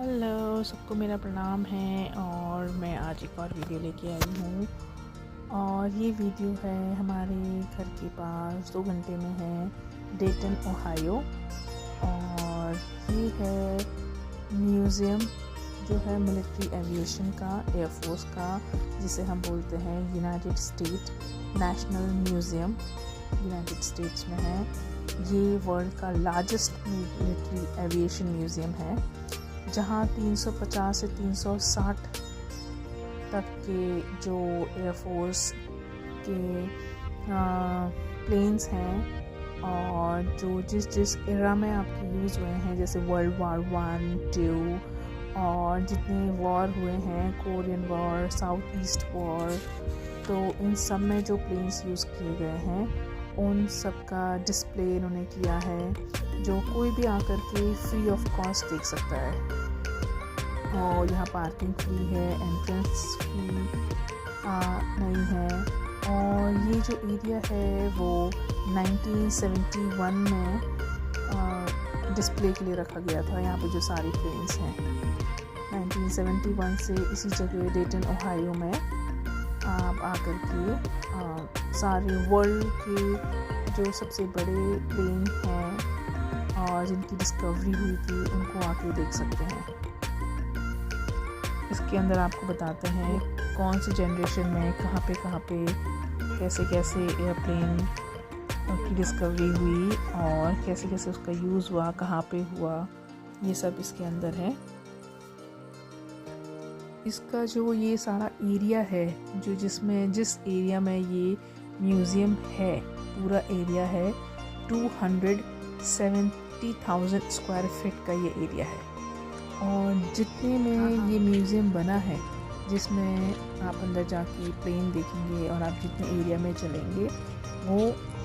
Hello, सबको मेरा प्रणाम है। और मैं आज एक और वीडियो लेके आई हूँ। और ये वीडियो है हमारे घर के पास 2 घंटे में है, डेटन ओहायो। और ये है म्यूज़ियम जो है मिलिट्री एविएशन का, एयरफोर्स का, जिसे हम बोलते हैं United state national museum. United states में है। ये वर्ल्ड का लार्जेस्ट मिलिट्री एविएशन म्यूज़ियम है, जहाँ 350 से 360 तक के जो एयरफोर्स के प्लेन्स हैं और जो जिस एरा में आपके यूज़ हुए हैं, जैसे वर्ल्ड वार 1, 2 और जितने वॉर हुए हैं, Korean war, south east war, तो इन सब में जो प्लेन्स यूज़ किए गए हैं उन सब का डिस्प्ले इन्होंने किया है, जो कोई भी आकर के फ्री ऑफ कॉस्ट देख सकता है। और यहाँ पार्किंग फ्री है, एंट्रेंस फी नहीं है। और ये जो एरिया है वो 1971 में डिस्प्ले के लिए रखा गया था। यहाँ पे जो सारी प्लेन्स हैं 1971 से इसी जगह डेटन ओहायो में आप आकर के सारे वर्ल्ड के जो सबसे बड़े प्लेन हैं और जिनकी डिस्कवरी हुई थी उनको आके देख सकते हैं। इसके अंदर आपको बताते हैं कौन सी जनरेशन में कहाँ पे कैसे एयरप्लेन की डिस्कवरी हुई और कैसे उसका यूज़ हुआ, कहाँ पे हुआ, ये सब इसके अंदर है। इसका जो ये सारा एरिया है, जिस एरिया में ये म्यूज़ियम है, पूरा एरिया है 270,000 स्क्वायर फीट का ये एरिया है। और जितने में ये म्यूज़ियम बना है, जिसमें आप अंदर जाके प्लेन देखेंगे और आप जितने एरिया में चलेंगे, वो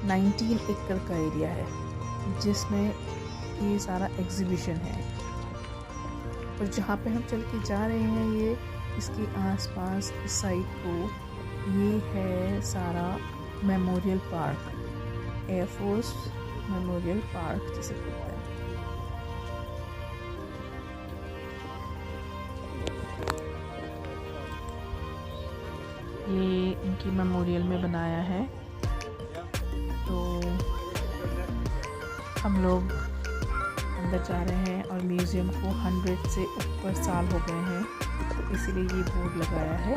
19 एकड़ का एरिया है, जिसमें ये सारा एग्जीबिशन है। और जहाँ पे हम चल के जा रहे हैं, ये इसके आसपास इस साइड को ये है सारा memorial park, air force memorial park जिसे कहते हैं। ये इनकी मेमोरियल में बनाया है। तो हम लोग अंदर जा रहे हैं और म्यूज़ियम को 100 से ऊपर साल हो गए हैं, इसीलिए ये बोर्ड लगाया है।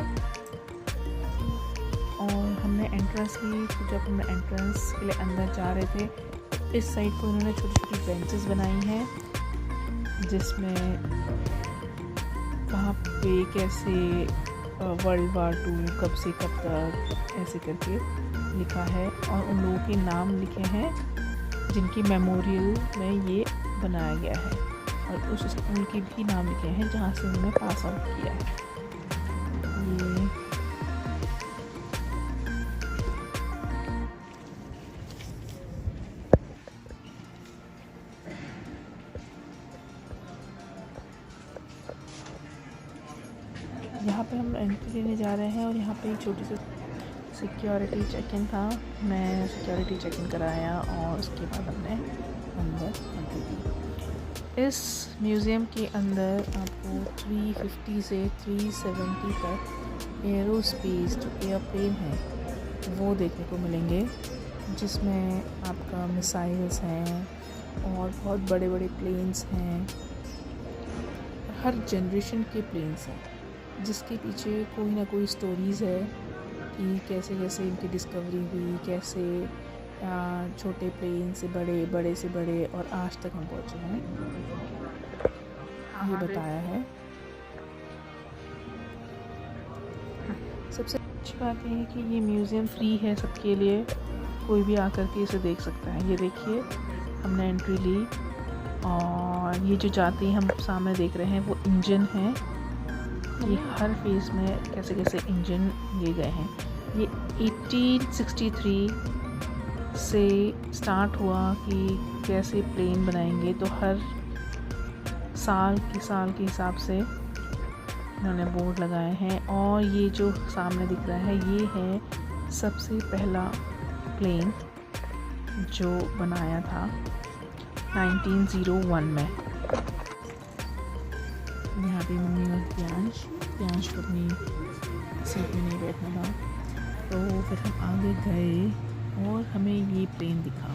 और हमने एंट्रेंस ली, तो जब हम एंट्रेंस के लिए अंदर जा रहे थे, इस साइड को इन्होंने छोटी छोटी बेंचेस बनाई हैं, जिसमें कहाँ पे कैसे वर्ल्ड वार 2 कब से कब तक ऐसे करके लिखा है। और उन लोगों के नाम लिखे हैं जिनकी मेमोरियल में ये बनाया गया है, और उस स्कूल के भी नाम लिखे हैं जहाँ से उन्होंने पास आउट किया है। ये यहाँ पे हम एंट्री लेने जा रहे हैं और यहाँ पे एक छोटी सी सिक्योरिटी चेक इन था। मैं सिक्योरिटी चेक इन कराया और उसके बाद हमने अंदर एंट्री दी। इस म्यूज़ियम के अंदर आपको 350 से 370 तक एरोस्पेस जो एयरप्लेन है वो देखने को मिलेंगे, जिसमें आपका मिसाइल्स हैं और बहुत बड़े बड़े प्लेन्स हैं, हर जनरेशन के प्लेन्स हैं, जिसके पीछे कोई ना कोई स्टोरीज़ है कि कैसे इनकी डिस्कवरी हुई, कैसे छोटे प्लेन से बड़े से बड़े और आज तक हम पहुँचे हैं, ये बताया है। सबसे अच्छी बात यह है कि ये म्यूज़ियम फ्री है सबके लिए, कोई भी आकर के इसे देख सकता है। ये देखिए, हमने एंट्री ली और ये जो जाती हम सामने देख रहे हैं वो इंजन है। ये हर फेज़ में कैसे इंजन लिए गए हैं। ये 1863 से स्टार्ट हुआ कि कैसे प्लेन बनाएंगे, तो हर साल के हिसाब से इन्होंने बोर्ड लगाए हैं। और ये जो सामने दिख रहा है, ये है सबसे पहला प्लेन जो बनाया था 1901 में। यहाँ पे मम्मी और प्रियांश को अपनी सीट में नहीं बैठना था, तो फिर हम आगे गए और हमें ये प्लेन दिखा।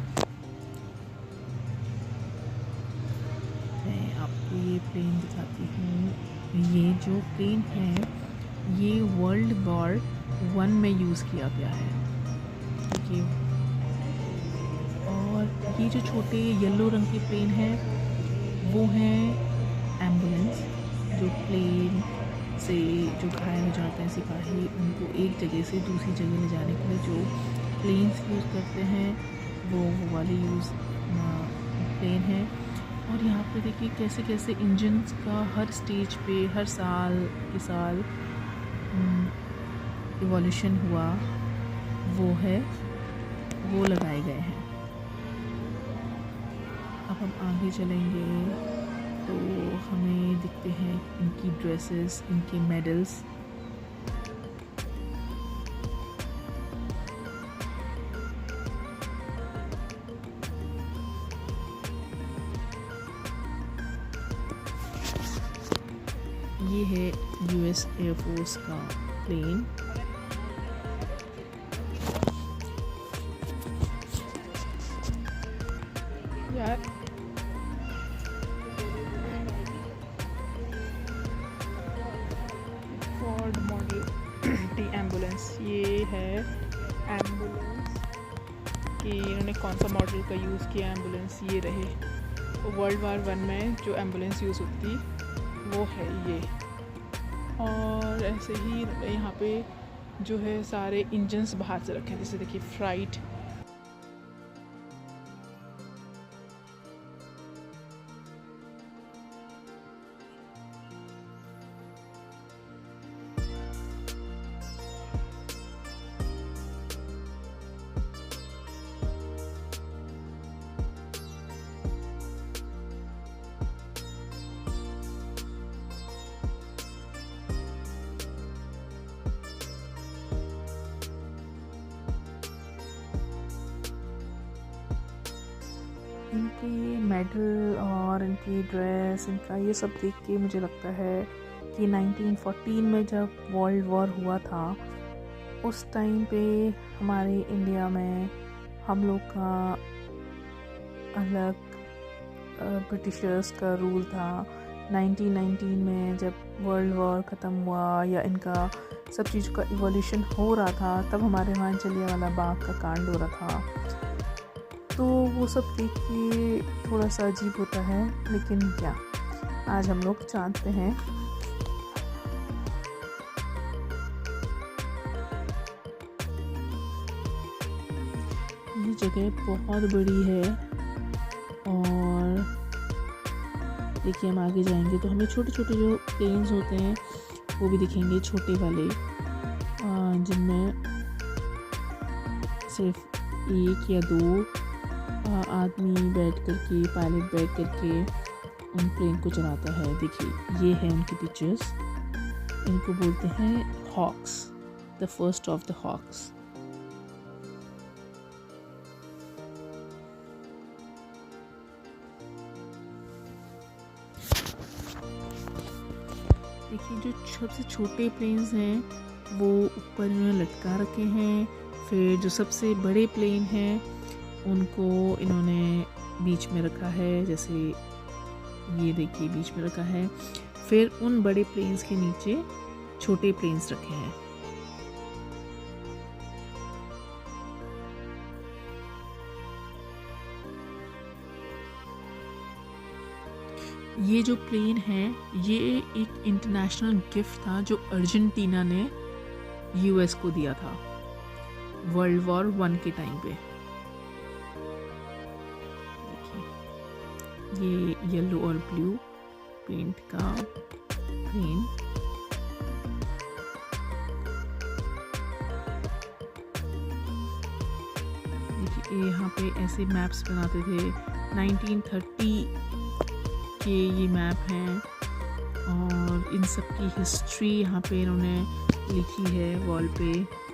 मैं आपको ये प्लेन दिखाती हूँ। ये जो प्लेन है ये वर्ल्ड वॉर 1 में यूज़ किया गया है, ठीक है। और ये जो छोटे येलो रंग के प्लेन है वो हैं एम्बुलेंस, जो प्लेन से जो घायल हो जाते हैं सिपाही, उनको एक जगह से दूसरी जगह ले जाने के लिए जो प्लेन्स यूज़ करते हैं वो वाले यूज़ प्लेन है। और यहाँ पे देखिए कैसे कैसे इंजन्स का हर स्टेज पे हर साल के साल इवोल्यूशन हुआ वो है, वो लगाए गए हैं। अब हम आगे चलेंगे तो हमें दिखते हैं इनकी ड्रेसेस, इनके मेडल्स। ये है यूएस एयरफोर्स का प्लेन। यार फोर्ड मॉडल टी एम्बुलेंस, ये है एम्बुलेंस कि इन्होंने कौन सा मॉडल का यूज़ किया एम्बुलेंस, ये रहे। वर्ल्ड वार 1 में जो एम्बुलेंस यूज़ होती वो है ये। और ऐसे ही यहाँ पे जो है सारे इंजन्स बाहर से रखे हैं, जैसे देखिए फ्राइट, इनके मेडल और इनकी ड्रेस, इनका ये सब देख के मुझे लगता है कि 1914 में जब वर्ल्ड वॉर हुआ था उस टाइम पे हमारे इंडिया में हम लोग का अलग ब्रिटिशर्स का रूल था। 1919 में जब वर्ल्ड वॉर ख़त्म हुआ या इनका सब चीज़ का इवोल्यूशन हो रहा था, तब हमारे वहाँ जलियांवाला बाग का कांड हो रहा था। तो वो सब देख के थोड़ा सा अजीब होता है, लेकिन क्या आज हम लोग जानते हैं। ये जगह बहुत बड़ी है और देखिए हम आगे जाएंगे तो हमें छोटे छोटे जो प्लेन्स होते हैं वो भी दिखेंगे, छोटे वाले, जिनमें सिर्फ 1 या 2 आदमी बैठ करके, पायलट बैठ करके उन प्लेन को चलाता है। देखिए ये है उनकी पिक्चर्स। इनको बोलते हैं hawks, the first of the hawks. देखिए जो सबसे छोटे प्लेन्स हैं वो ऊपर इन्होंने लटका रखे हैं, फिर जो सबसे बड़े प्लेन हैं उनको इन्होंने बीच में रखा है, जैसे ये देखिए बीच में रखा है। फिर उन बड़े प्लेन्स के नीचे छोटे प्लेन्स रखे हैं। ये जो प्लेन है ये एक इंटरनेशनल गिफ्ट था जो अर्जेंटीना ने यूएस को दिया था वर्ल्ड वॉर 1 के टाइम पे। ये येलो और ब्लू पेंट का प्लेन। देखिए यहाँ पे ऐसे मैप्स बनाते थे, 1930 के ये मैप हैं और इन सब की हिस्ट्री यहाँ पे इन्होंने लिखी है वॉल पे।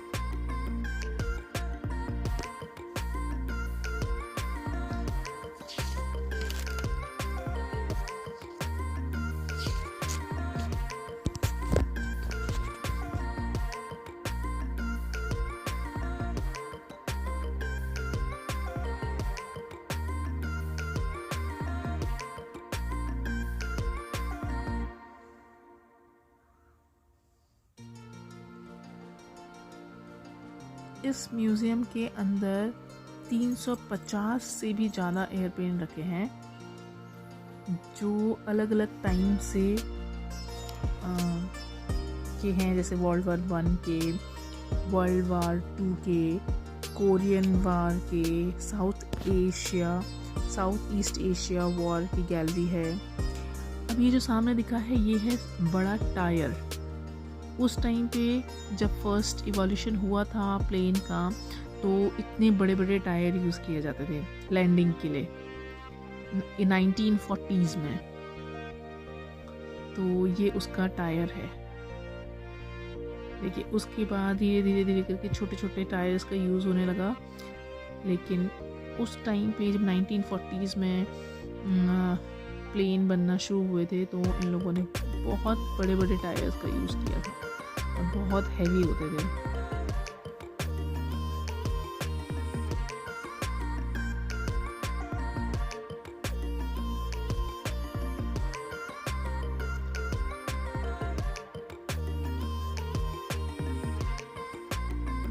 इस म्यूज़ियम के अंदर 350 से भी ज़्यादा एयरप्लेन रखे हैं जो अलग अलग टाइम से के हैं, जैसे वर्ल्ड वार 1 के, वर्ल्ड वार 2 के, कोरियन वार के, साउथ ईस्ट एशिया वॉर की गैलरी है। अब ये जो सामने दिखा है ये है बड़ा टायर। उस टाइम पे जब फर्स्ट इवोल्यूशन हुआ था प्लेन का तो इतने बड़े बड़े टायर यूज़ किए जाते थे लैंडिंग के लिए 1940s में। तो ये उसका टायर है। देखिए उसके बाद धीरे धीरे करके छोटे छोटे टायर्स का यूज़ होने लगा, लेकिन उस टाइम पे जब 1940s में प्लेन बनना शुरू हुए थे तो इन लोगों ने बहुत बड़े बड़े टायर्स का यूज़ किया था और बहुत हैवी होते थे।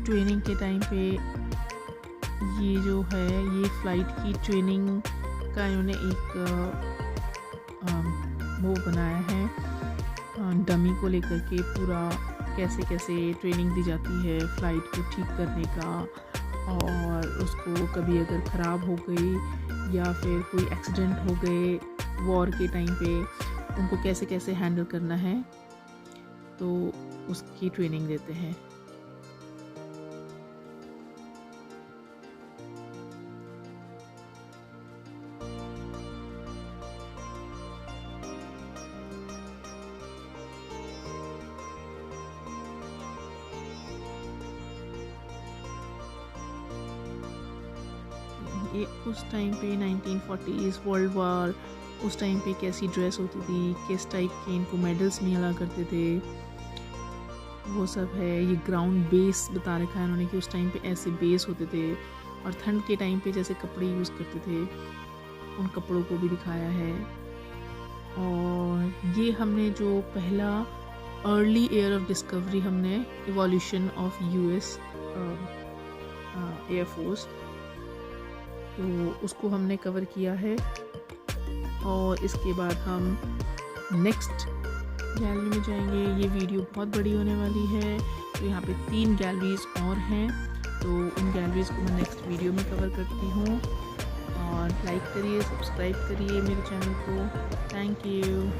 ट्रेनिंग के टाइम पे ये जो है ये फ़्लाइट की ट्रेनिंग का इन्होंने एक वो बनाया है डमी को लेकर के, पूरा कैसे कैसे ट्रेनिंग दी जाती है फ़्लाइट को ठीक करने का, और उसको कभी अगर ख़राब हो गई या फिर कोई एक्सीडेंट हो गए वॉर के टाइम पे उनको कैसे कैसे हैंडल करना है, तो उसकी ट्रेनिंग देते हैं। ये उस टाइम पे 1940s वर्ल्ड वार, उस टाइम पे कैसी ड्रेस होती थी, किस टाइप के इनको मेडल्स मिला करते थे, वो सब है। ये ग्राउंड बेस बता रखा है उन्होंने कि उस टाइम पे ऐसे बेस होते थे, और ठंड के टाइम पे जैसे कपड़े यूज़ करते थे उन कपड़ों को भी दिखाया है। और ये हमने जो पहला अर्ली ईयर ऑफ डिस्कवरी हमने इवोल्यूशन ऑफ यूएस एयरफोर्स, तो उसको हमने कवर किया है। और इसके बाद हम नेक्स्ट गैलरी में जाएंगे। ये वीडियो बहुत बड़ी होने वाली है, तो यहाँ पे 3 गैलरीज और हैं, तो उन गैलरीज को मैं नेक्स्ट वीडियो में कवर करती हूँ। और लाइक करिए, सब्सक्राइब करिए मेरे चैनल को। Thank you.